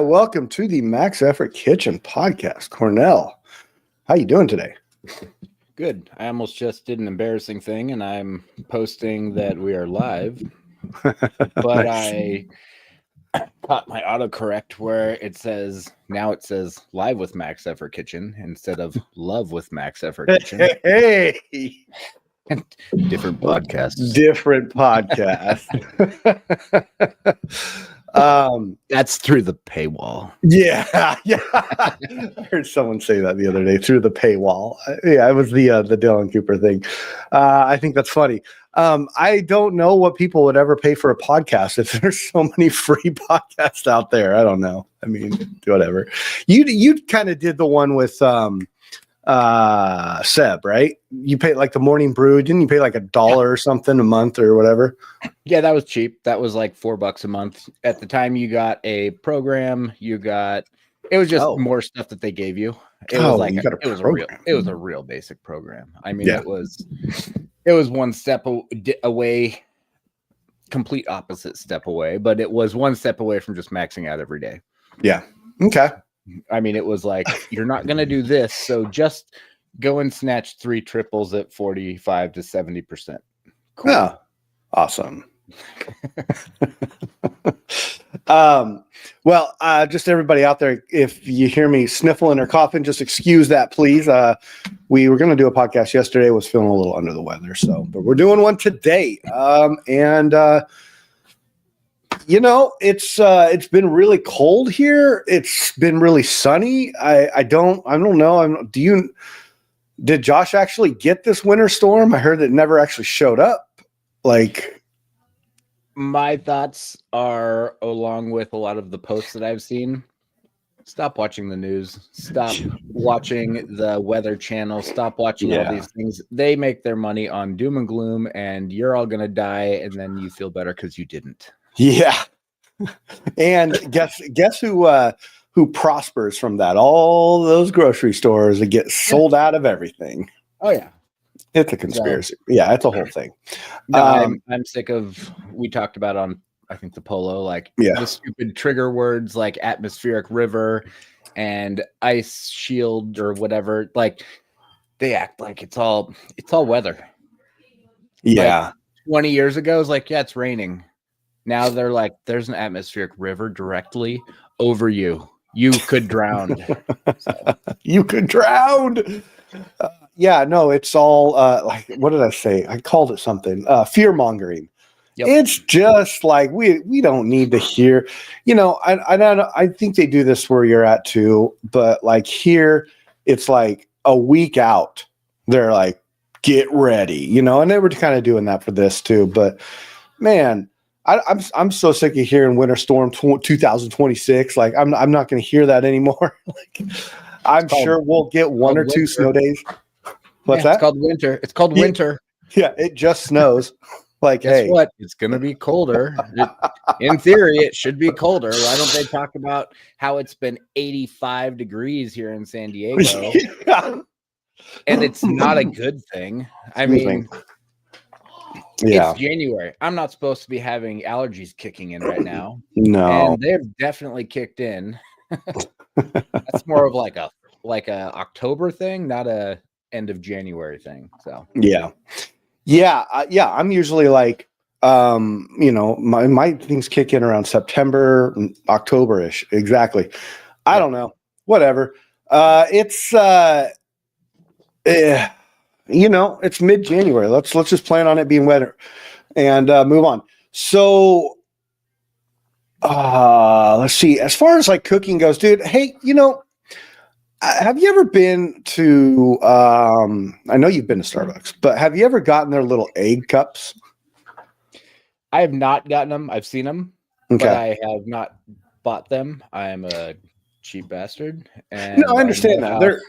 welcome to the Max Effort Kitchen podcast. Cornell, how you doing today? Good. I almost just did an embarrassing thing, and I'm posting that we are live, but Nice. I caught my autocorrect where it says live with Max Effort Kitchen instead of love with Max Effort Kitchen. Hey, Different podcasts. different podcast. That's through the paywall. Yeah. I heard someone say that the other day through the paywall. Yeah, it was the Dylan Cooper thing. I think that's funny. I don't know what people would ever pay for a podcast if there's so many free podcasts out there. I don't know. I mean, whatever. You kind of did the one with Seb, right? You paid like the Morning Brew. Didn't you pay like $1 or something a month or whatever? Yeah, that was cheap. That was like $4 a month. At the time you got a program, it was just more stuff that they gave you. It was a real basic program. I mean, it was one step away, complete opposite step away, but it was one step away from just maxing out every day. Yeah. Okay. I mean, it was like, you're not going to do this, so just go and snatch 3 triples at 45 to 70%. Cool. Yeah. Awesome. Well, just everybody out there, if you hear me sniffling or coughing, just excuse that, please. We were going to do a podcast yesterday, was feeling a little under the weather, but we're doing one today. It's been really cold here. It's been really sunny. I don't know. Did Josh actually get this winter storm? I heard it never actually showed up. My thoughts are, along with a lot of the posts that I've seen, stop watching the news. Stop watching the Weather Channel. Stop watching all these things. They make their money on doom and gloom, and you're all going to die, and then you feel better because you didn't. Yeah. And guess who prospers from that? All those grocery stores that get sold out of everything. Oh, yeah. It's a conspiracy. Yeah, it's a whole thing. No, I'm sick of, we talked about on, I think, the Polo, the stupid trigger words like atmospheric river and ice shield or whatever. Like, they act like it's all weather. Yeah. 20 years ago, it's like, yeah, it's raining. Now they're like, there's an atmospheric river directly over you. You could drown. You could drown. Yeah, no, it's all what did I say? I called it something. Fear mongering. Yep. It's just like we don't need to hear. I think they do this where you're at too, but like here, it's like a week out. They're like, get ready, and they were kind of doing that for this too. But man, I'm so sick of hearing Winter Storm 2026. Like I'm not going to hear that anymore. I'm sure we'll get one or two snow days. What's that? It's called winter. It's called winter. Yeah, it just snows. Guess what? It's going to be colder. In theory, it should be colder. Why don't they talk about how it's been 85 degrees here in San Diego? And it's not a good thing. I mean, it's January. I'm not supposed to be having allergies kicking in right now. No. And they've definitely kicked in. That's more of like a October thing, not a end of January thing. So yeah. I'm usually like, my things kick in around September, October-ish. Exactly. I don't know. Whatever. It's mid-January. Let's just plan on it being wetter and move on. So let's see. As far as like cooking goes, dude, hey, have you ever been to I know you've been to Starbucks, but have you ever gotten their little egg cups? I have not gotten them. I've seen them, but I have not bought them. I'm a cheap bastard. And no, I understand that.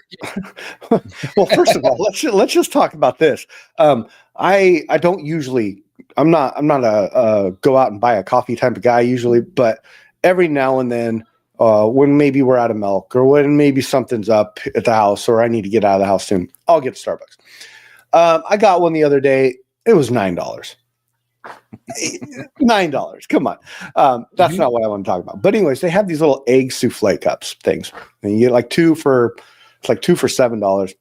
Well, first of all, let's just talk about this. I don't usually. I'm not a go out and buy a coffee type of guy usually, but every now and then, when maybe we're out of milk or when maybe something's up at the house or I need to get out of the house soon, I'll get Starbucks. I got one the other day. It was $9. $9. Come on. That's not what I want to talk about. But anyways, they have these little egg souffle cups things. And you get like two for $7.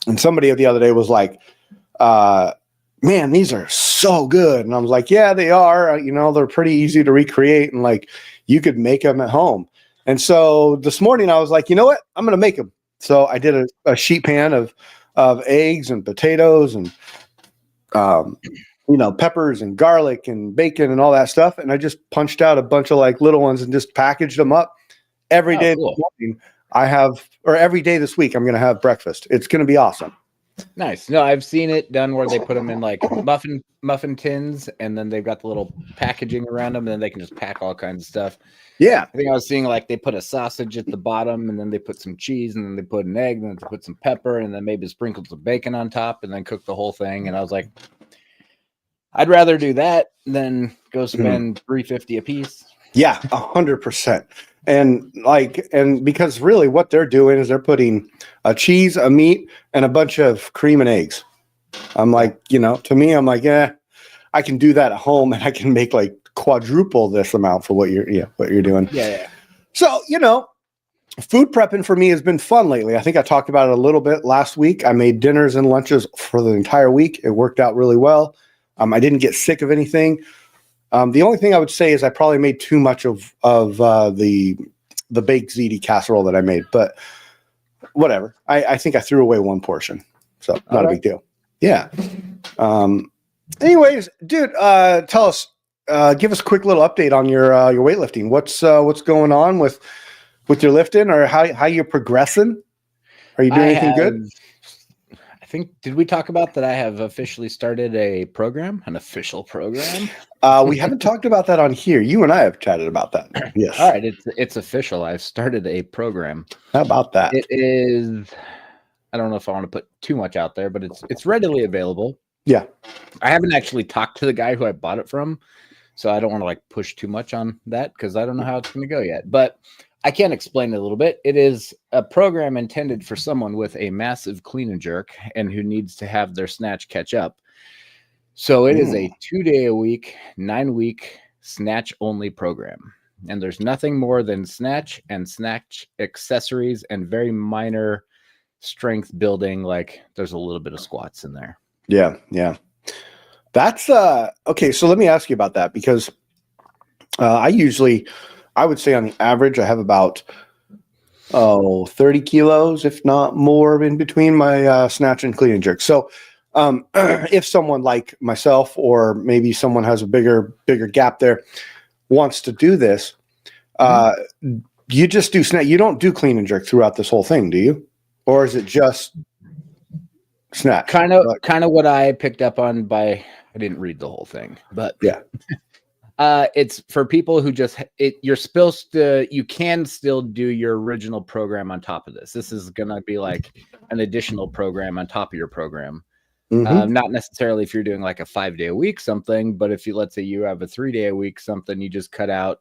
And somebody the other day was like, man, these are so good. And I was like, yeah, they are. They're pretty easy to recreate. And like, you could make them at home. And so this morning I was like, you know what? I'm going to make them. So I did a sheet pan of eggs and potatoes and, peppers and garlic and bacon and all that stuff. And I just punched out a bunch of like little ones and just packaged them up. Every day this morning every day this week, I'm going to have breakfast. It's going to be awesome. Nice. No, I've seen it done where they put them in like muffin tins, and then they've got the little packaging around them, and then they can just pack all kinds of stuff. Yeah. I think I was seeing like they put a sausage at the bottom, and then they put some cheese, and then they put an egg, and then they put some pepper, and then maybe sprinkled some bacon on top, and then cook the whole thing. And I was like, I'd rather do that than go spend $3.50 a piece. Yeah, 100%. And because really what they're doing is they're putting a cheese, a meat, and a bunch of cream and eggs. I'm like, to me, I'm like, yeah, I can do that at home, and I can make like quadruple this amount for what you're doing. Yeah. So, food prepping for me has been fun lately. I think I talked about it a little bit last week. I made dinners and lunches for the entire week. It worked out really well. I didn't get sick of anything. The only thing I would say is I probably made too much of the baked ziti casserole that I made, but whatever. I think I threw away one portion, so not a big deal. Yeah. Anyways, dude, tell us, give us a quick little update on your weightlifting. What's going on with your lifting, or how you're progressing? Are you doing anything good? I think, did we talk about that I have officially started an official program? We haven't talked about that on here. You and I have chatted about that. Yes. All right. It's official. I've started a program. How about that? It is, I don't know if I want to put too much out there, but it's readily available. Yeah. I haven't actually talked to the guy who I bought it from, so I don't want to like push too much on that because I don't know how it's going to go yet. But I can explain it a little bit. It is a program intended for someone with a massive clean and jerk and who needs to have their snatch catch up. So it is a 2-day-a-week, 9-week snatch only program. And there's nothing more than snatch and snatch accessories and very minor strength building. Like there's a little bit of squats in there. Yeah. Yeah. That's okay. So let me ask you about that, because I would say on the average, I have about 30 kilos, if not more, in between my snatch and clean and jerk. So if someone like myself, or maybe someone has a bigger gap there, wants to do this, you just do snatch. You don't do clean and jerk throughout this whole thing, do you? Or is it just snatch? Kind of what I picked up on I didn't read the whole thing, but yeah. It's for people who you can still do your original program on top of this. This is going to be like an additional program on top of your program. Not necessarily if you're doing like a 5-day-a-week something, but if let's say you have a 3-day-a-week something, you just cut out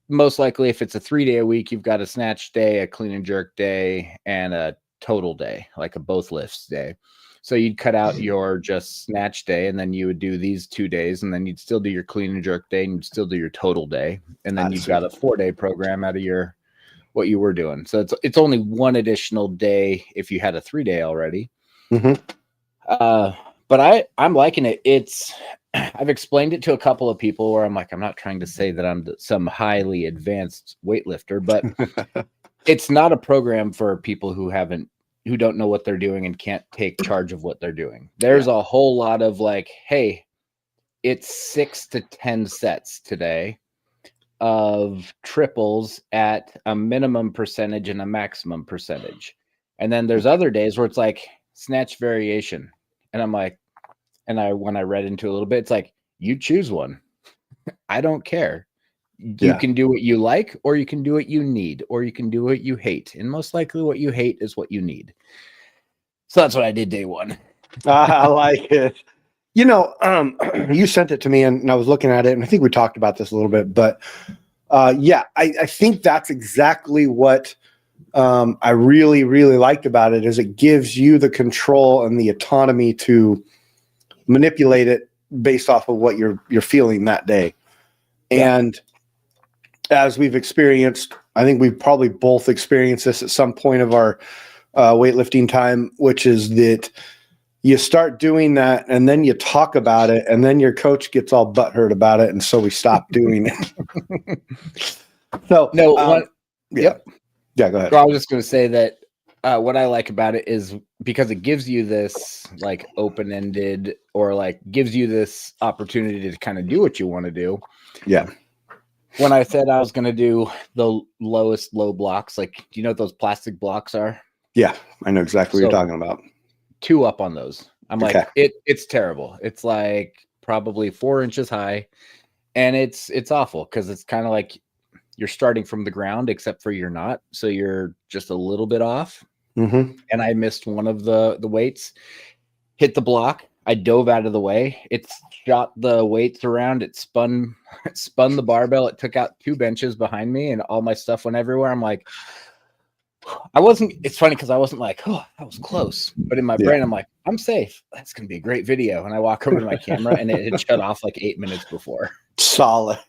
most likely if it's a 3-day-a-week, you've got a snatch day, a clean and jerk day, and a total day, like a both lifts day. So you'd cut out your just snatch day, and then you would do these 2 days, and then you'd still do your clean and jerk day, and you'd still do your total day. And then you've got a 4-day program out of what you were doing. So it's only one additional day if you had a 3-day already. But I'm liking it. I've explained it to a couple of people where I'm like, I'm not trying to say that I'm some highly advanced weightlifter, but it's not a program for people who don't know what they're doing and can't take charge of what they're doing. There's a whole lot of like, hey, it's 6 to 10 sets today of triples at a minimum percentage and a maximum percentage. And then there's other days where it's like snatch variation. And I'm like, when I read into it a little bit, it's like, you choose one. I don't care. You can do what you like, or you can do what you need, or you can do what you hate. And most likely what you hate is what you need. So that's what I did day one. I like it. You sent it to me and I was looking at it, and I think we talked about this a little bit, but I think that's exactly what I really, really liked about it, is it gives you the control and the autonomy to manipulate it based off of what you're feeling that day. And as we've experienced, I think we've probably both experienced this at some point of our weightlifting time, which is that you start doing that and then you talk about it and then your coach gets all butthurt about it. And so we stop doing it. So, yeah, go ahead. So I was just going to say that what I like about it is because it gives you this like open-ended or like gives you this opportunity to kind of do what you want to do. Yeah. When I said I was going to do the lowest low blocks, like, do you know what those plastic blocks are? Yeah, I know exactly what you're talking about. 2 up on those. I'm like, it's terrible. It's like probably 4 inches high, and it's awful because it's kind of like you're starting from the ground, except for you're not. So you're just a little bit off. Mm-hmm. And I missed one of the weights, hit the block. I dove out of the way. It shot the weights around. It spun the barbell. It took out 2 benches behind me, and all my stuff went everywhere. I'm like, it's funny because I wasn't like, oh, that was close. But in my brain, I'm like, I'm safe. That's going to be a great video. And I walk over to my camera and it had shut off like 8 minutes before. Solid.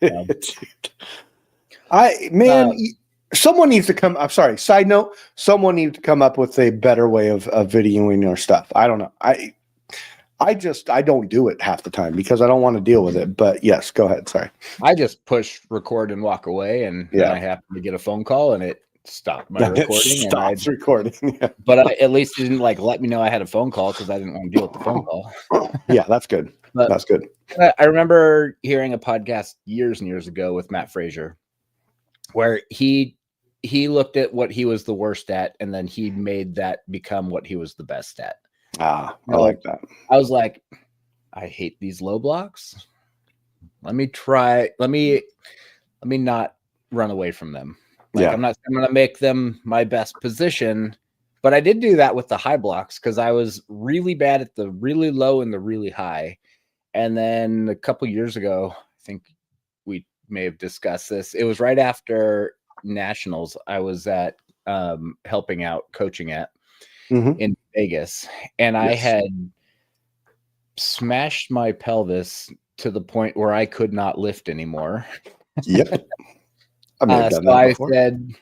Someone needs to come. I'm sorry. Side note, someone needs to come up with a better way of videoing your stuff. I don't know. I don't do it half the time because I don't want to deal with it. But yes, go ahead. Sorry. I just push record and walk away. And then I happen to get a phone call and it stopped my recording. Stops recording. Yeah. But at least it didn't like let me know I had a phone call because I didn't want to deal with the phone call. Yeah, that's good. That's good. I remember hearing a podcast years and years ago with Matt Frazier where he looked at what he was the worst at and then he made that become what he was the best at. I like that. I was like, I hate these low blocks. Let me not run away from them. I'm going to make them my best position, but I did do that with the high blocks because I was really bad at the really low and the really high. And then a couple years ago, I think we may have discussed this. It was right after Nationals. I was at helping out coaching at in Vegas, and I had smashed my pelvis to the point where I could not lift anymore. Yep. I said,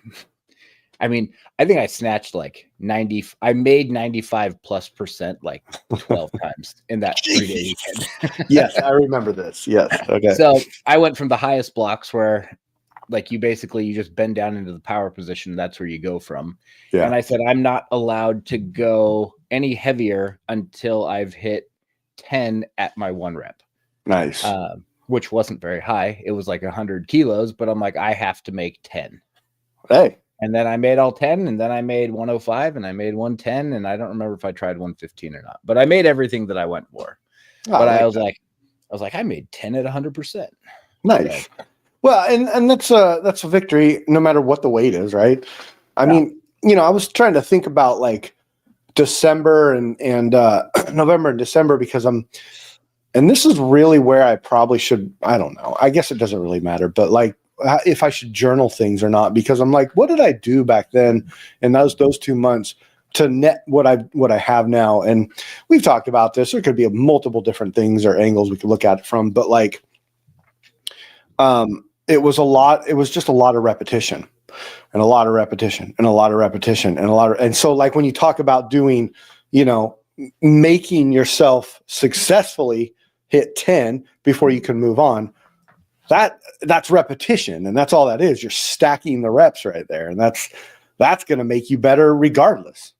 I think I snatched like 90. I made 95+% like 12 times in that 3-day weekend. Yes, I remember this. Yes. Okay. So I went from the highest blocks where like you just bend down into the power position. That's where you go from. Yeah. And I said, I'm not allowed to go any heavier until I've hit 10 at my 1 rep. Nice. Which wasn't very high. It was like 100 kilos, but I'm like, I have to make 10. Hey. And then I made all 10, and then I made 105, and I made 110, and I don't remember if I tried 115 or not, but I made everything that I went for. But I was like, I made 10 at 100%. Nice. So, well, and that's a victory no matter what the weight is, right? I mean, I was trying to think about like December and November and December because and this is really where I probably should, I don't know. I guess it doesn't really matter, but like if I should journal things or not, because I'm like, what did I do back then in those 2 months to net what I have now? And we've talked about this. There could be multiple different things or angles we could look at it from, but like, it was just a lot of repetition and a lot of repetition and a lot of repetition and so like when you talk about doing, making yourself successfully hit 10 before you can move on, that's repetition, and that's all that is. You're stacking the reps right there, and that's going to make you better regardless.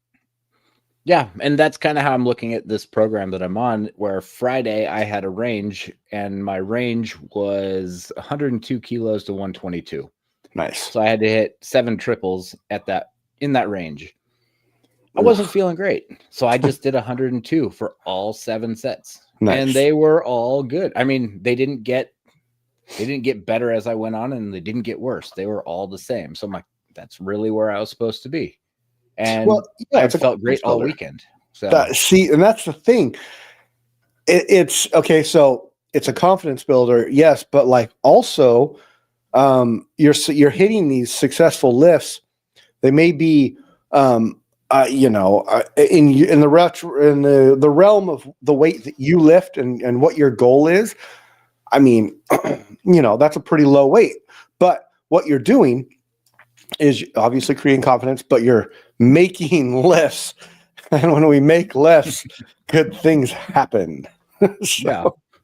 Yeah, and that's kind of how I'm looking at this program that I'm on, where Friday I had a range, and my range was 102 kilos to 122. Nice. So I had to hit 7 triples in that range. I wasn't feeling great, so I just did 102 for all 7 sets. Nice. And they were all good. I mean, they didn't get better as I went on, and they didn't get worse. They were all the same. So I'm like, that's really where I was supposed to be. And I felt great all weekend. So and that's the thing. It's okay. So it's a confidence builder, yes, but like also, you're hitting these successful lifts. They may be in the realm of the weight that you lift and what your goal is, I mean, that's a pretty low weight. But what you're doing is obviously creating confidence, but you're making lifts. And when we make lifts, good things happen.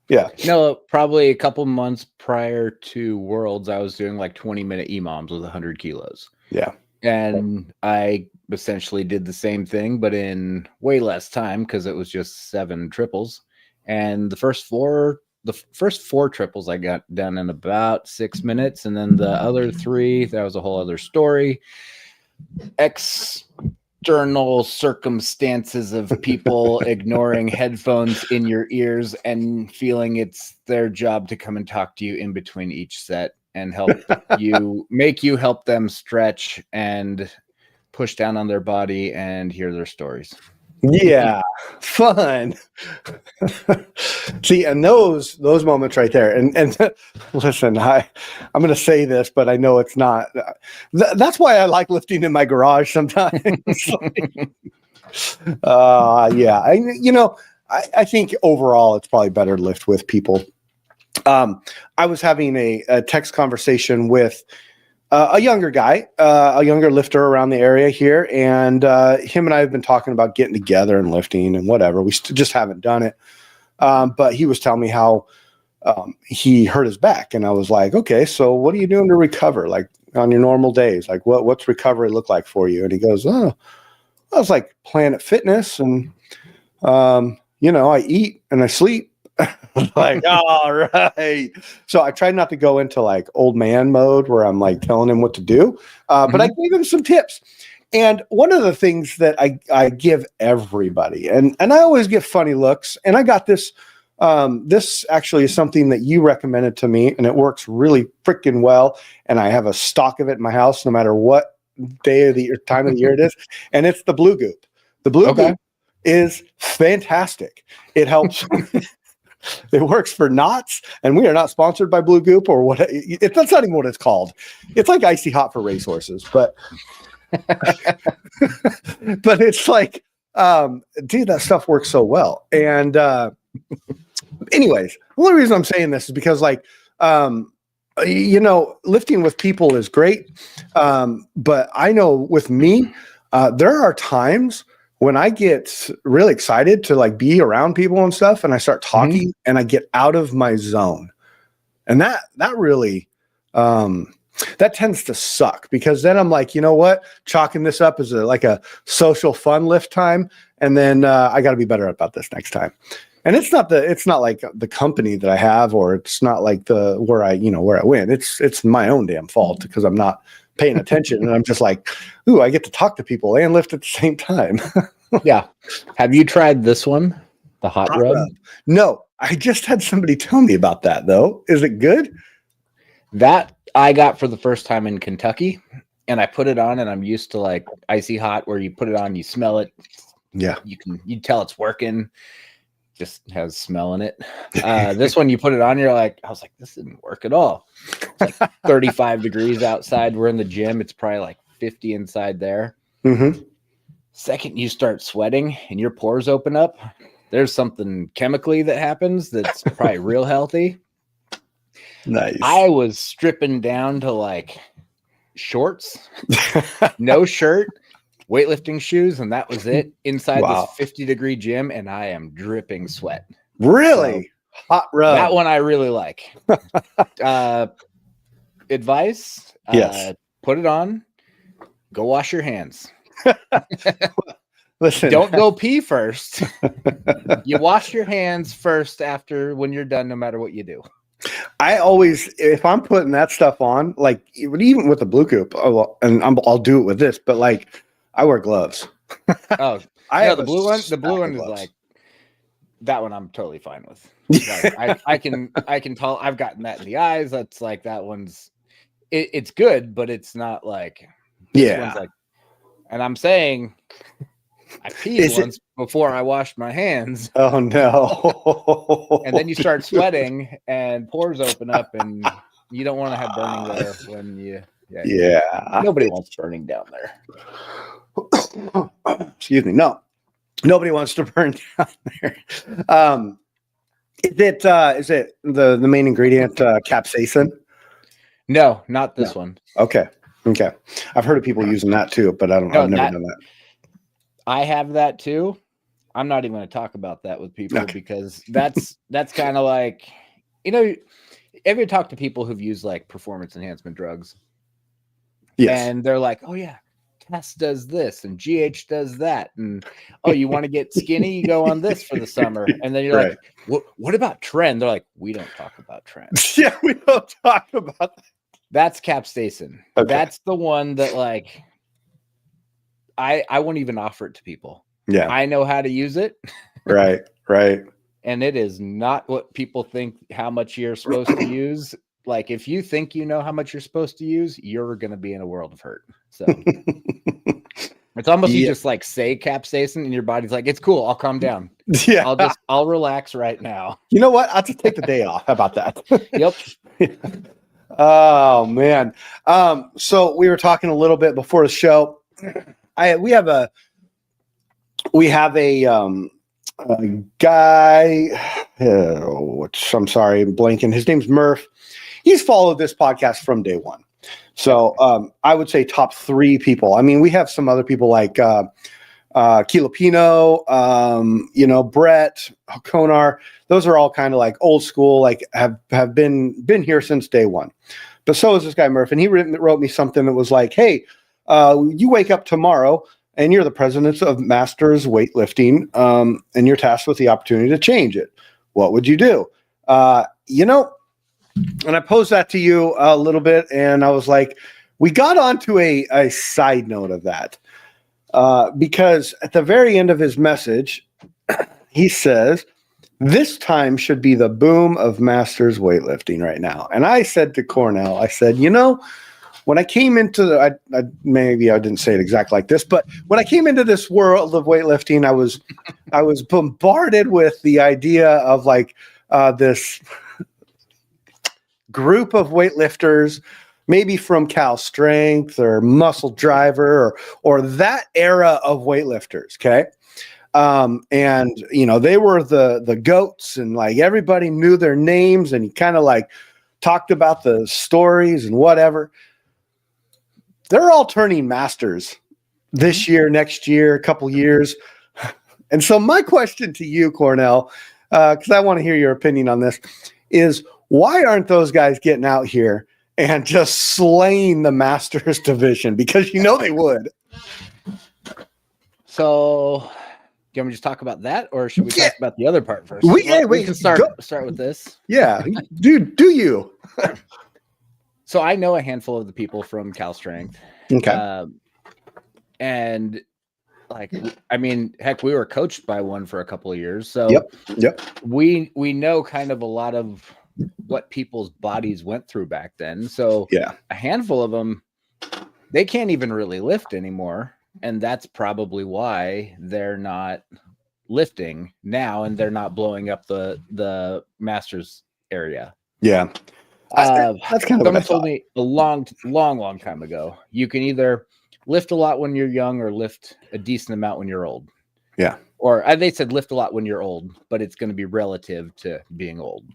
Yeah. No, probably a couple months prior to Worlds, I was doing like 20-minute EMOMs with 100 kilos. Yeah. And I essentially did the same thing, but in way less time because it was just 7 triples. And the first four triples I got done in about 6 minutes. And then the other 3, that was a whole other story. External circumstances of people ignoring headphones in your ears and feeling it's their job to come and talk to you in between each set and help you help them stretch and push down on their body and hear their stories. Yeah, fun. See, and those moments right there, and listen, I'm going to say this, but I know it's not. That's why I like lifting in my garage sometimes. Yeah, I think overall it's probably better to lift with people. I was having a text conversation with a younger guy, a younger lifter around the area here. And him and I have been talking about getting together and lifting and whatever. We just haven't done it. But he was telling me how he hurt his back. And I was like, okay, so what are you doing to recover? Like on your normal days, like what's recovery look like for you? And he goes, I was like Planet Fitness and, I eat and I sleep. Like, all right. So I tried not to go into like old man mode where I'm like telling him what to do. But I gave him some tips. And one of the things that I give everybody, and I always get funny looks, and I got this, this actually is something that you recommended to me, and it works really freaking well. And I have a stock of it in my house, no matter what day of the year, time of the year it is. And it's the Blue Goop. The Blue Goop is fantastic. It helps. It works for knots, and we are not sponsored by Blue Goop or what. That's not even what it's called. It's like Icy Hot for racehorses, but but it's like, dude, that stuff works so well. And anyways, the only reason I'm saying this is because like, lifting with people is great. But I know with me, there are times when I get really excited to like be around people and stuff, and I start talking and I get out of my zone, and that really, that tends to suck, because then I'm like, you know what, chalking this up as like a social fun lift time. And then I got to be better about this next time. And it's not like the company that I have, or it's not like where I win. It's my own damn fault because I'm not paying attention, and I'm just like, ooh, I get to talk to people and lift at the same time. Yeah. Have you tried this one? The hot rub? No, I just had somebody tell me about that though. Is it good? That I got for the first time in Kentucky, and I put it on, and I'm used to like Icy Hot where you put it on, you smell it. Yeah. You tell it's working. Just has smell in it. This one, you put it on, you're like, I was like, this didn't work at all. It's like 35 degrees outside. We're in the gym. It's probably like 50 inside there. Mm-hmm. Second, you start sweating and your pores open up. There's something chemically that happens that's probably real healthy. Nice. I was stripping down to like shorts, no shirt, weightlifting shoes, and that was it inside this 50-degree gym, and I am dripping sweat. Really? So, hot rub. That one I really like. Advice? Yes. Put it on. Go wash your hands. Listen. Don't go pee first. You wash your hands first after when you're done, no matter what you do. I always, if I'm putting that stuff on, like even with the Blue Goop, I'll do it with this, but like I wear gloves. Oh, the blue one. The blue one is like that one. I'm totally fine with. Like, I can tell. I've gotten that in the eyes. That's like that one's. It's good, but it's not like. This one's like, and I'm saying, I peed once before I washed my hands. Oh no! And then you start sweating, and pores open up, and you don't want to have burning there when you. Yeah. Nobody wants burning down there. Excuse me. No, nobody wants to burn down there. Is it the main ingredient capsaicin? No, not this one. Okay. I've heard of people using that too, but I've never done that. I have that too. I'm not even going to talk about that with people because that's kind of like, ever talk to people who've used like performance enhancement drugs? Yes. And they're like, oh yeah, Tess does this and GH does that. And oh, you want to get skinny? You go on this for the summer. And then you're like, what about Tren? They're like, we don't talk about Tren. Yeah, we don't talk about that. That's capsaicin. Okay. That's the one that like, I won't even offer it to people. Yeah. I know how to use it. Right. And it is not what people think how much you're supposed to use. Like if you think you know how much you're supposed to use, you're going to be in a world of hurt. So it's almost you just like say capsaicin and your body's like, it's cool. I'll calm down. Yeah. I'll relax right now. You know what? I'll just take the day off. How about that? Yep. Oh man. So we were talking a little bit before the show. We have a guy. I'm sorry, I'm blanking. His name's Murph. He's followed this podcast from day one. So I would say top 3 people. I mean, we have some other people like Kilopino, Brett, Konar. Those are all kind of like old school, like have been here since day one. But so is this guy Murph, and he wrote me something that was like, hey, you wake up tomorrow and you're the president of Masters Weightlifting, and you're tasked with the opportunity to change it. What would you do? And I posed that to you a little bit, and I was like, we got onto a side note of that, because at the very end of his message, he says, this time should be the boom of Masters Weightlifting right now. And I said to Cornell, I said, when I came into maybe I didn't say it exactly like this, but when I came into this world of weightlifting, I was bombarded with the idea of like this group of weightlifters, maybe from Cal Strength or Muscle Driver or that era of weightlifters. Okay. And they were the goats, and like everybody knew their names, and he kind of like talked about the stories and whatever. They're all turning masters this year, next year, a couple years. And so my question to you, Cornell, because I want to hear your opinion on this, is why aren't those guys getting out here and just slaying the Masters division? Because they would. So do you want me to just talk about that, or should we talk about the other part first? We can start with this. Yeah. Dude, do you? So I know a handful of the people from Cal Strength. Okay. And like, I mean, heck, we were coached by one for a couple of years. So yep. We know kind of a lot of what people's bodies went through back then. So yeah, a handful of them, they can't even really lift anymore. And that's probably why they're not lifting now, and they're not blowing up the Masters area. Yeah. That's kind of someone told me a long time ago, you can either lift a lot when you're young or lift a decent amount when you're old. Yeah. Or they said lift a lot when you're old, but it's going to be relative to being old.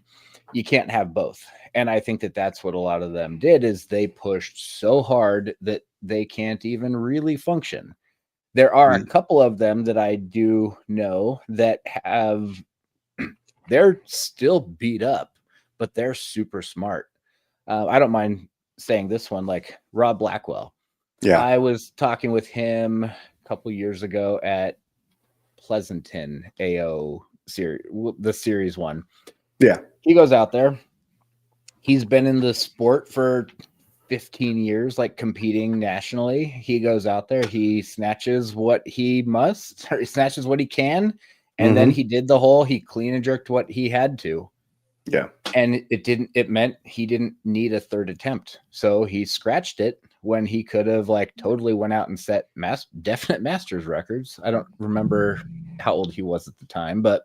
You can't have both. And I think that that's what a lot of them did, is they pushed so hard that they can't even really function. There are a couple of them that I do know that they're still beat up, but they're super smart. I don't mind saying this one, like Rob Blackwell. Yeah. I was talking with him a couple years ago at Pleasanton AO series, the series one. Yeah. He goes out there. He's been in the sport for 15 years, like competing nationally. He goes out there, he snatches what he must, or he snatches what he can. And then he did he clean and jerked what he had to. Yeah. And it meant he didn't need a third attempt. So he scratched it when he could have like totally went out and set definite Masters records. I don't remember how old he was at the time, but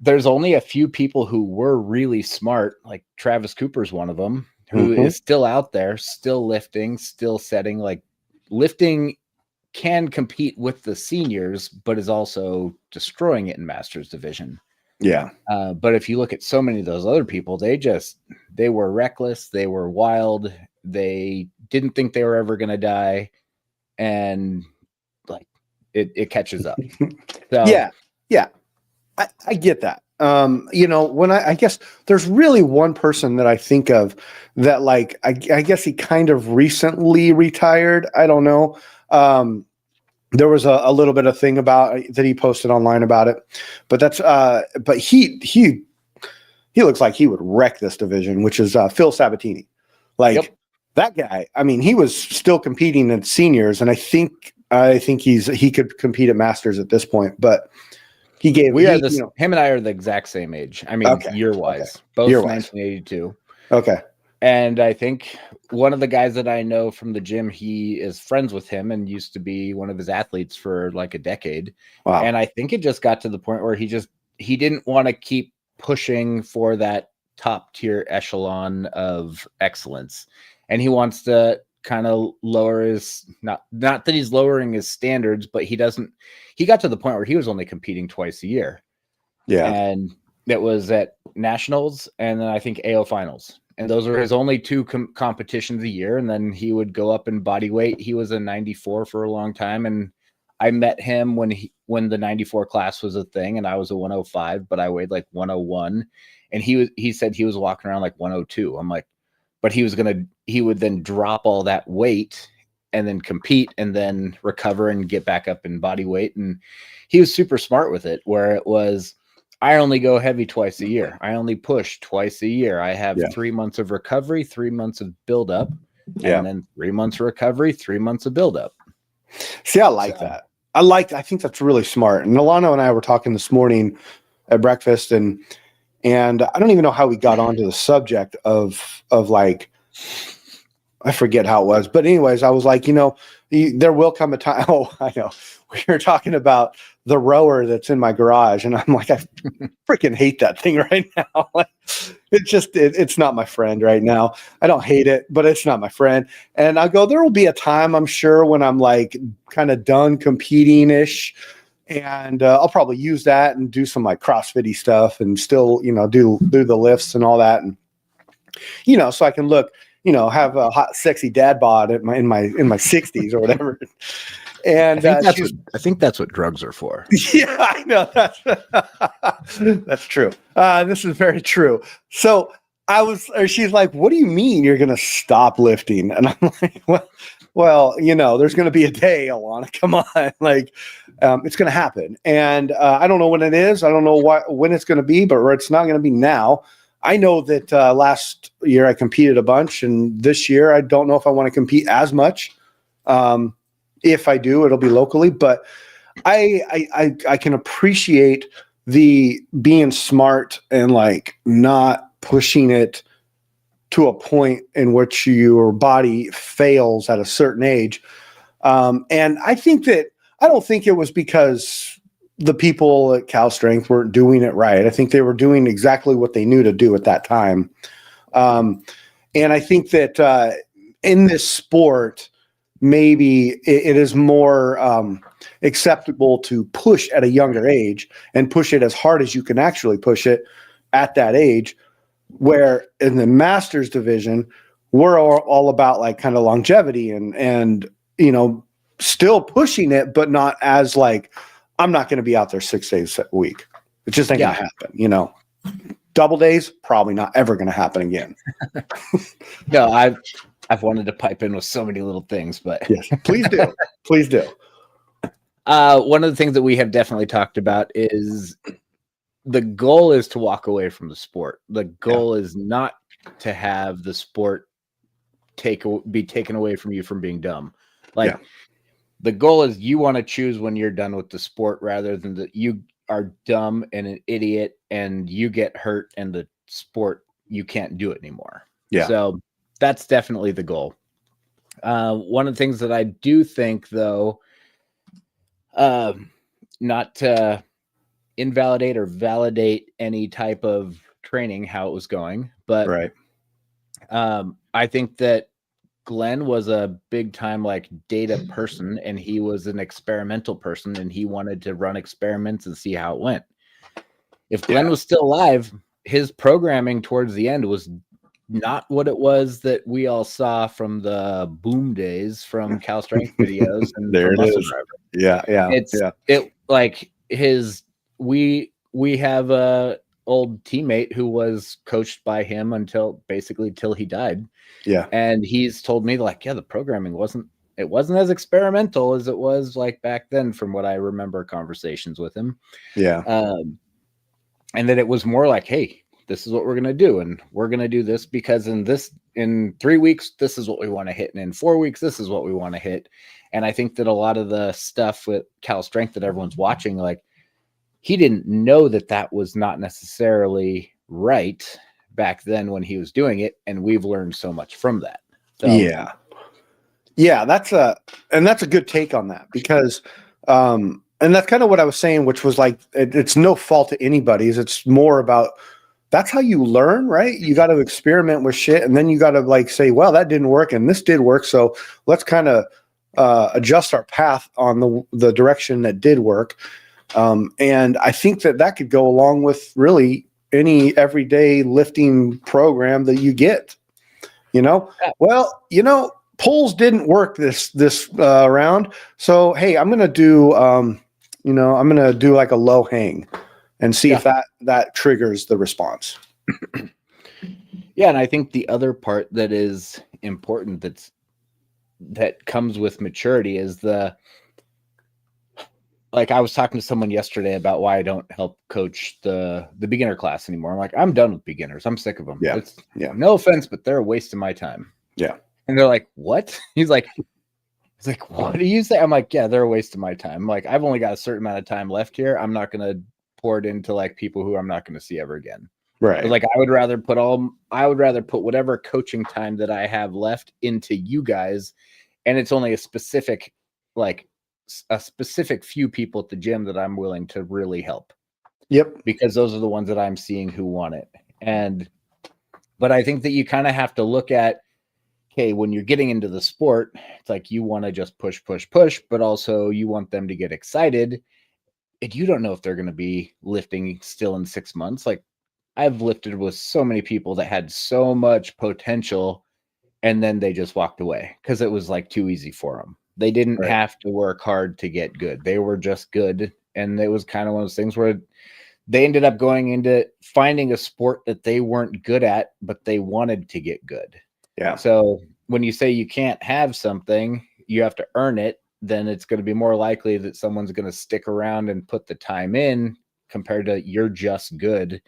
there's only a few people who were really smart. Like Travis Cooper's one of them, who is still out there, still lifting, still setting like lifting can compete with the seniors, but is also destroying it in Masters division. Yeah. But if you look at so many of those other people, they were reckless. They were wild. They didn't think they were ever going to die. And like it catches up. So yeah. I get that. When I guess there's really one person that I think of that, like, I guess he kind of recently retired. I don't know. There was a little bit of thing about that he posted online about it, but but he looks like he would wreck this division, which is Phil Sabatini. Like that guy. I mean, he was still competing at seniors, and I think he could compete at Masters at this point, but him and I are the exact same age. I mean, year wise, both 1982. Okay. And I think one of the guys that I know from the gym, he is friends with him and used to be one of his athletes for like a decade. Wow. And I think it just got to the point where he didn't want to keep pushing for that top tier echelon of excellence. And he wants to kind of lower his, not that he's lowering his standards, but he got to the point where he was only competing twice a year. Yeah. And that was at nationals and then I think AO finals. And those were his only two competitions a year. And then he would go up in body weight. He was a 94 for a long time. And I met him when the 94 class was a thing. And I was a 105, but I weighed like 101. And he said he was walking around like 102. I'm like, but he would then drop all that weight and then compete and then recover and get back up in body weight. And he was super smart with it, where it was, I only go heavy twice a year. I only push twice a year. I have 3 months of recovery, 3 months of buildup, and then 3 months of recovery, 3 months of buildup. See, I like that. I think that's really smart. And Milano and I were talking this morning at breakfast, and I don't even know how we got onto the subject of like, I forget how it was, but anyways, I was like, there will come a time. Oh, I know. We were talking about the rower that's in my garage, and I'm like, I freaking hate that thing right now. Like, it's not my friend right now. I don't hate it, but it's not my friend. And I go, there will be a time, I'm sure, when I'm like kind of done competing ish, and I'll probably use that and do some like CrossFit-y stuff, and still, do the lifts and all that, and so I can look, have a hot, sexy dad bod in my 60s or whatever. And I think that's what drugs are for. Yeah, I know. That's true. This is very true. So she's like, what do you mean you're going to stop lifting? And I'm like, well, there's going to be a day, Alana, come on. Like, it's going to happen. And I don't know when it is. I don't know when it's going to be, but it's not going to be now. I know that last year I competed a bunch, and this year I don't know if I want to compete as much. If I do, it'll be locally, but I can appreciate the being smart and like not pushing it to a point in which your body fails at a certain age. And I don't think it was because the people at Cal Strength weren't doing it right. I think they were doing exactly what they knew to do at that time. And I think that in this sport, maybe it is more acceptable to push at a younger age and push it as hard as you can actually push it at that age, where in the Masters division, we're all about like kind of longevity and still pushing it, but not as like, I'm not going to be out there 6 days a week. It just ain't going to happen, Double days, probably not ever going to happen again. No, I've wanted to pipe in with so many little things, but yes, please do. Please do. One of the things that we have definitely talked about is the goal is to walk away from the sport. The goal is not to have the sport be taken away from you from being dumb. Like the goal is you want to choose when you're done with the sport rather than that you are dumb and an idiot and you get hurt and the sport, you can't do it anymore. Yeah. So that's definitely the goal. One of the things that I do think, though, not to invalidate or validate any type of training, how it was going, but I think that Glenn was a big time like data person, and he was an experimental person, and he wanted to run experiments and see how it went. If Glenn was still alive, his programming towards the end was not what it was that we all saw from the boom days from Cal Strength videos and there from it Muscle is. Driver. It like we have a old teammate who was coached by him until he died. Yeah. And he's told me like, the programming wasn't as experimental as it was like back then from what I remember conversations with him. Yeah. And then it was more like, hey, this is what we're going to do. And we're going to do this because in 3 weeks, this is what we want to hit. And in 4 weeks, this is what we want to hit. And I think that a lot of the stuff with Cal Strength that everyone's watching, like he didn't know that was not necessarily right back then when he was doing it. And we've learned so much from that. So, yeah, that's a good take on that because, and that's kind of what I was saying, which was like, it's no fault to anybody's. It's more about, that's how you learn, right? You got to experiment with shit. And then you got to like say, well, that didn't work. And this did work. So let's kind of adjust our path on the direction that did work. And I think that could go along with really any everyday lifting program that you get, well, pulls didn't work this round. So, hey, I'm going to do, I'm going to do like a low hang and see if that triggers the response. Yeah. And I think the other part that is important that comes with maturity is like I was talking to someone yesterday about why I don't help coach the beginner class anymore. I'm like, I'm done with beginners. I'm sick of them. Yeah. No offense, but they're a waste of my time. Yeah. And they're like, what? He's like, what do you say? I'm like, yeah, they're a waste of my time. I'm like, I've only got a certain amount of time left here. I'm not going to pour it into like people who I'm not going to see ever again. Right. Like I would rather put whatever coaching time that I have left into you guys. And it's only a specific few people at the gym that I'm willing to really help. Yep. Because those are the ones that I'm seeing who want it. But I think that you kind of have to look at, okay, when you're getting into the sport, it's like you want to just push, but also you want them to get excited. And you don't know if they're going to be lifting still in 6 months. Like I've lifted with so many people that had so much potential and then they just walked away because it was like too easy for them. They didn't have to work hard to get good. They were just good. And it was kind of one of those things where they ended up going into finding a sport that they weren't good at, but they wanted to get good. Yeah. So when you say you can't have something, you have to earn it, then it's going to be more likely that someone's going to stick around and put the time in compared to you're just good.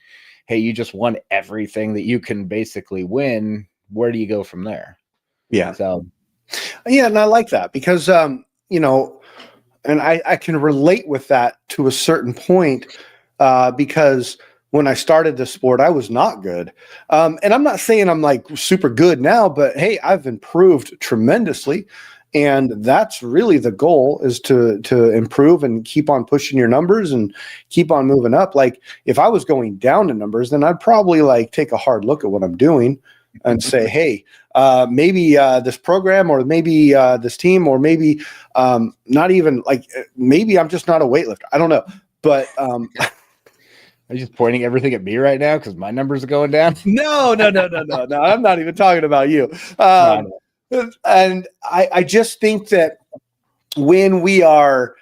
Hey, you just won everything that you can basically win. Where do you go from there? Yeah. So, yeah. And I like that because, and I can relate with that to a certain point because when I started the sport, I was not good. And I'm not saying I'm like super good now, but hey, I've improved tremendously. And that's really the goal, is to improve and keep on pushing your numbers and keep on moving up. Like if I was going down in numbers, then I'd probably like take a hard look at what I'm doing and say, hey, maybe this program or maybe this team or maybe not even like maybe I'm just not a weightlifter. I don't know. But are you just pointing everything at me right now because my numbers are going down? No. I'm not even talking about you. No. And I just think that when we are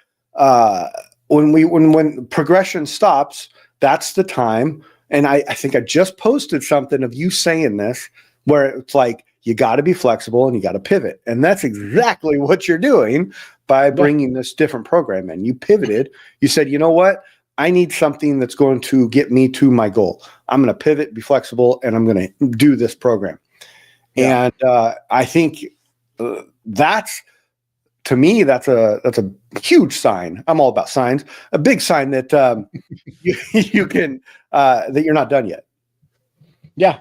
when progression stops, that's the time. And I think I just posted something of you saying this where it's like you got to be flexible and you got to pivot. And that's exactly what you're doing by bringing this different program in. You pivoted. You said, you know what? I need something that's going to get me to my goal. I'm going to pivot, be flexible, and I'm going to do this program. Yeah. And I think that's, to me, that's a huge sign. I'm all about signs. A big sign that you can that you're not done yet. Yeah.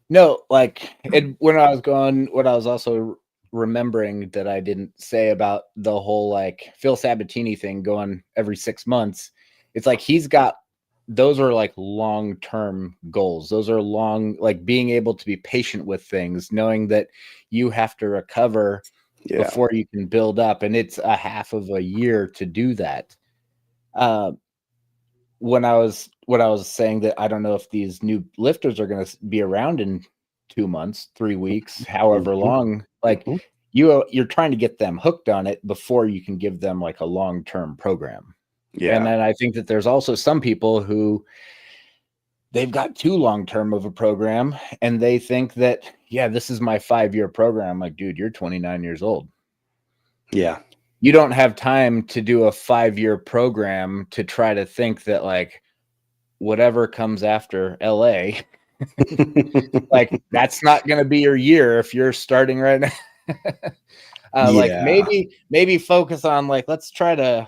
No, like when I was going, what I was also remembering that I didn't say about the whole like Phil Sabatini thing going every 6 months. It's like he's got those are like long-term goals. Those are like being able to be patient with things, knowing that you have to recover before you can build up. And it's a half of a year to do that. When I was saying that, I don't know if these new lifters are going to be around in 2 months, 3 weeks, however long, like you're trying to get them hooked on it before you can give them like a long-term program. Yeah. And then I think that there's also some people who they've got too long-term of a program and they think that, yeah, this is my 5-year program. I'm like, dude, you're 29 years old. Yeah. You don't have time to do a 5-year program to try to think that like whatever comes after LA, like that's not going to be your year if you're starting right now. Like maybe focus on like, let's try to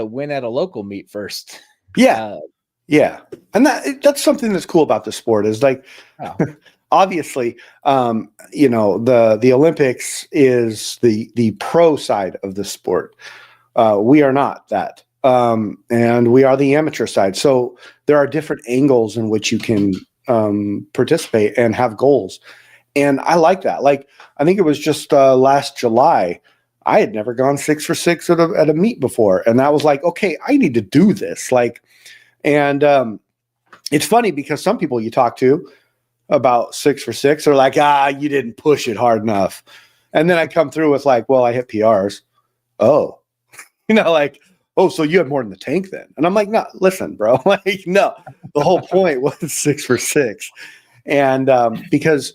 win at a local meet first. Yeah. And that's something that's cool about the sport is like, obviously, the Olympics is the pro side of the sport. We are not that. And we are the amateur side. So there are different angles in which you can participate and have goals. And I like that. Like, I think it was just last July, I had never gone 6 for 6 at a meet before. And that was like, okay, I need to do this. Like, and it's funny because some people you talk to about 6 for 6 are like, you didn't push it hard enough. And then I come through with like, well, I hit PRs. Oh, like, oh, so you have more in the tank then. And I'm like, no, listen, bro. Like, no, the whole point was 6 for 6. And because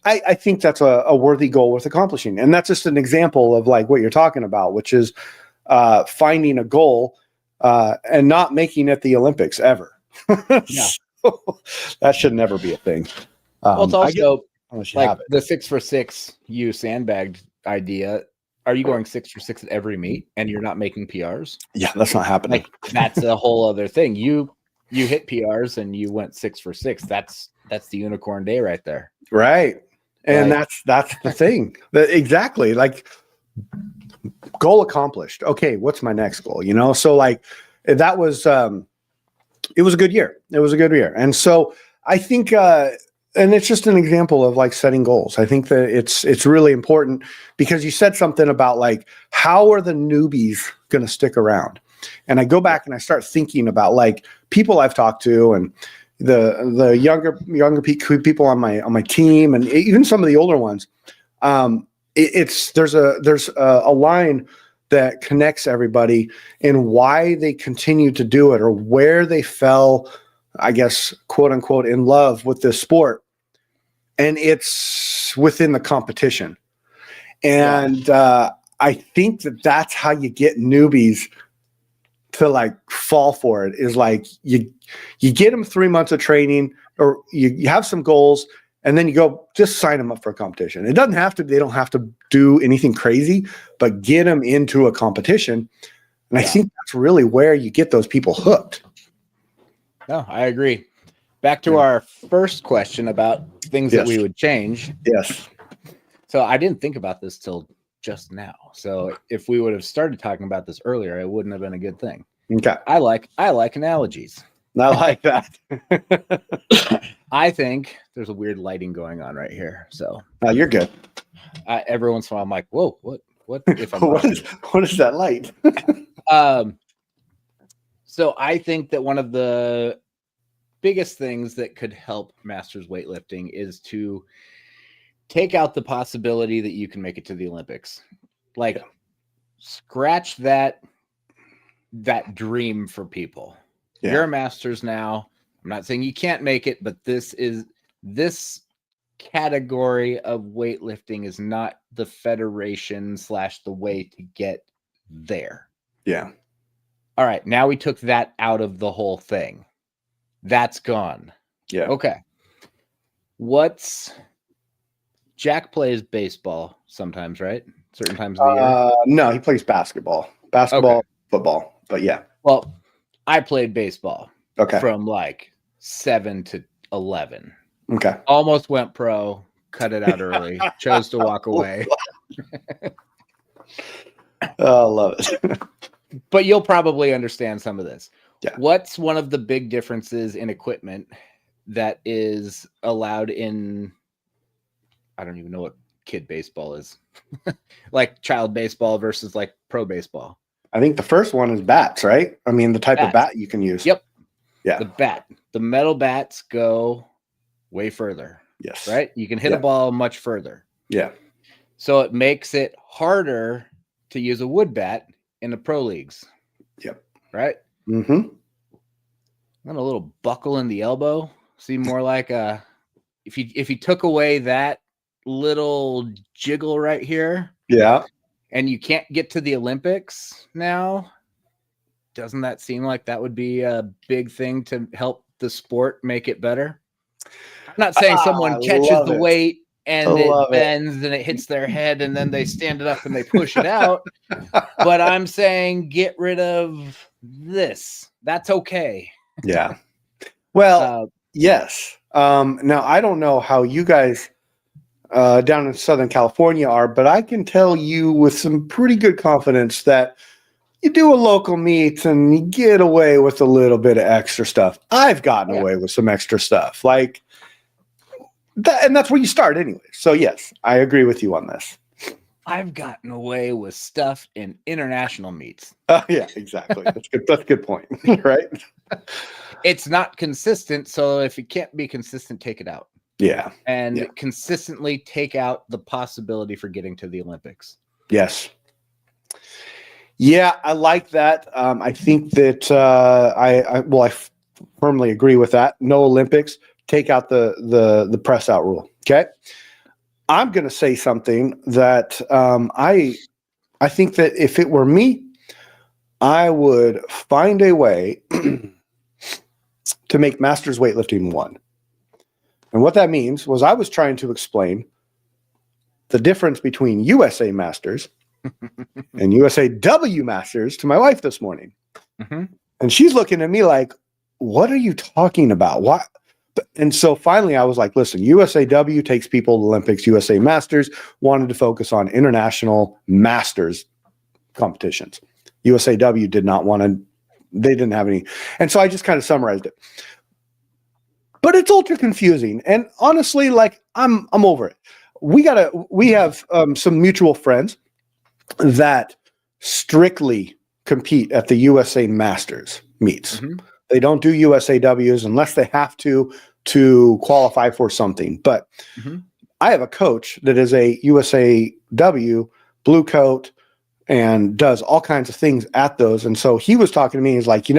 I think that's a worthy goal worth accomplishing. And that's just an example of like what you're talking about, which is finding a goal and not making it the Olympics ever. So, that should never be a thing. Well, it's also like the 6 for 6 you sandbagged idea. Are you going 6 for 6 at every meet and you're not making PRs? Yeah, that's not happening. Like, that's a whole other thing. You hit PRs and you went 6 for 6. That's the unicorn day right there. Right. And that's the thing. Exactly. Like, goal accomplished. Okay, what's my next goal? So like that was it was a good year. It was a good year. And so I think and it's just an example of like setting goals. I think that it's really important because you said something about like, how are the newbies going to stick around? And I go back and I start thinking about like people I've talked to and the younger people on my team and even some of the older ones. There's a line that connects everybody and why they continue to do it or where they fell, I guess, quote unquote, in love with this sport. And it's within the competition. And I think that's how you get newbies to like fall for it is like you get them 3 months of training or you have some goals and then you go just sign them up for a competition. They don't have to do anything crazy, but get them into a competition. And I think that's really where you get those people hooked. No, I agree. Back to our first question about things that we would change. Yes. So I didn't think about this till just now. So if we would have started talking about this earlier, it wouldn't have been a good thing. Okay. I like analogies. I like that. I think there's a weird lighting going on right here. So you're good. Every once in a while I'm like, whoa, what if I'm what is that light? So I think that one of the biggest things that could help Masters weightlifting is to take out the possibility that you can make it to the Olympics. Like, scratch that dream for people. Yeah. You're a Masters now. I'm not saying you can't make it, but this category of weightlifting is not the federation / the way to get there. Yeah. All right. Now we took that out of the whole thing. That's gone. Yeah. Okay. Jack plays baseball sometimes, right? Certain times of the year. No, he plays basketball, football, but yeah. Well, I played baseball. Okay. From like 7 to 11. Okay. Almost went pro, cut it out early, chose to walk away. Oh, love it. But you'll probably understand some of this. Yeah. What's one of the big differences in equipment that is allowed in, I don't even know what kid baseball is, like child baseball versus like pro baseball? I think the first one is bats, right? I mean, the type of bat you can use. Yep. Yeah. The metal bats go way further. Yes. Right? You can hit a ball much further. Yeah. So it makes it harder to use a wood bat in the pro leagues. Yep. Right? Mm-hmm. And a little buckle in the elbow. Seem more like a, if you took away that little jiggle right here. Yeah. And you can't get to the Olympics now. Doesn't that seem like that would be a big thing to help the sport make it better? I'm not saying someone catches the weight and it bends and it hits their head and then they stand it up and they push it out. But I'm saying get rid of this. That's okay. Yeah. Well, yes. Now, I don't know how you guys down in Southern California are, but I can tell you with some pretty good confidence that you do a local meet and you get away with a little bit of extra stuff. I've gotten away with some extra stuff like that, and that's where you start anyway. So yes, I agree with you on this. I've gotten away with stuff in international meets. Yeah, exactly. That's good. That's a good point, right? It's not consistent, so if you can't be consistent, take it out. Yeah. And consistently take out the possibility for getting to the Olympics. Yes. Yeah, I like that. I think that I firmly agree with that. No Olympics. Take out the press out rule. Okay. I'm going to say something that I think that if it were me, I would find a way to make masters weightlifting one. And what that means was I was trying to explain the difference between USA Masters and USAW Masters to my wife this morning. Mm-hmm. And she's looking at me like, what are you talking about? What? And so finally I was like, listen, USAW takes people to the Olympics. USA Masters wanted to focus on international masters competitions. USAW did not want to, they didn't have any. And so I just kind of summarized it. But it's ultra confusing. And honestly, like I'm over it. We have some mutual friends that strictly compete at the USA Masters meets. Mm-hmm. They don't do USAWs unless they have to qualify for something. But I have a coach that is a USAW blue coat and does all kinds of things at those. And so he was talking to me. He's like,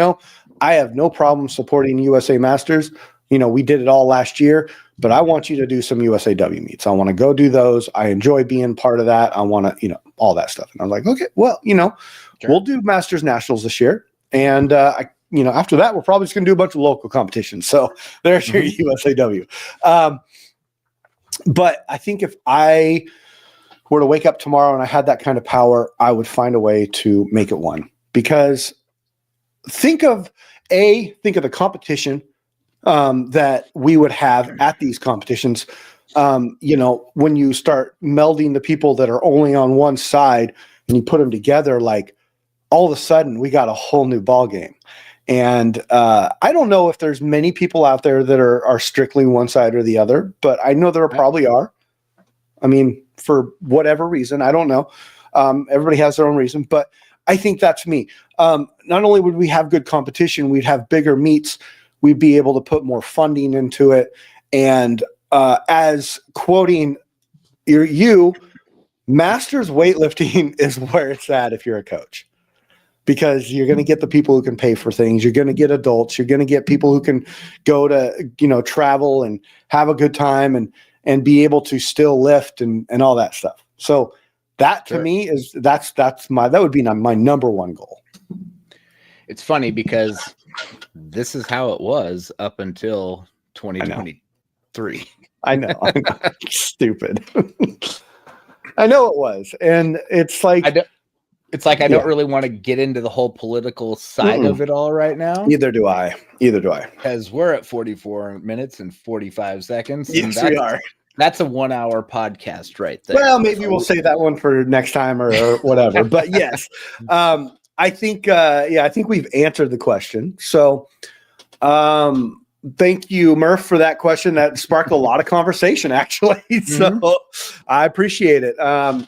I have no problem supporting USA Masters. We did it all last year, but I want you to do some USAW meets. I want to go do those. I enjoy being part of that. I want to, all that stuff. And I was like, okay, well, sure. We'll do Masters Nationals this year. And, after that, we're probably just going to do a bunch of local competitions. So there's your USAW. But I think if I were to wake up tomorrow and I had that kind of power, I would find a way to make it one. Because think of the competition that we would have at these competitions. When you start melding the people that are only on one side and you put them together, like all of a sudden we got a whole new ball game. And I don't know if there's many people out there that are strictly one side or the other, but I know there probably are. I mean, for whatever reason, I don't know. Everybody has their own reason, but I think that's me. Not only would we have good competition, we'd have bigger meets. We'd be able to put more funding into it. And as quoting you, Masters weightlifting is where it's at if you're a coach. Because you're going to get the people who can pay for things. You're going to get adults. You're going to get people who can go to, travel and have a good time and be able to still lift and all that stuff. So that to me is that would be my number one goal. It's funny because this is how it was up until 2023. I know. Stupid. I know it was. And it's like, I don't really want to get into the whole political side of it all right now. Either do I. Because we're at 44 minutes and 45 seconds. Yes, we are. That's a 1 hour podcast right there. Well, maybe we'll save that one for next time or whatever. But yes, I think we've answered the question. So, thank you, Murph, for that question. That sparked a lot of conversation, actually. So I appreciate it. Dude,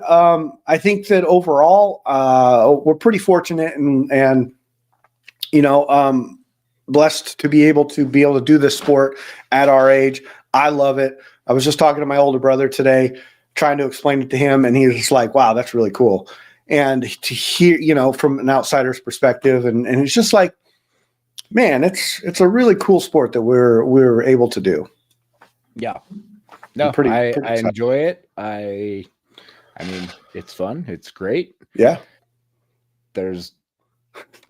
I think that overall, we're pretty fortunate and blessed to be able to do this sport at our age. I love it. I was just talking to my older brother today, trying to explain it to him, and he was just like, wow, that's really cool. And to hear, from an outsider's perspective, and it's just like, man, it's a really cool sport that we're able to do. Yeah. No, I enjoy it. I mean, it's fun. It's great. Yeah. There's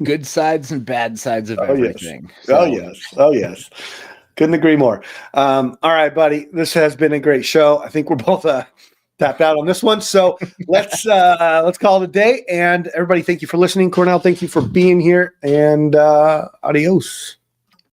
good sides and bad sides of everything. Yes. Oh, yes. Couldn't agree more. All right, buddy. This has been a great show. I think we're both tapped out on this one. So let's call it a day. And everybody, thank you for listening. Cornell, thank you for being here. And adios.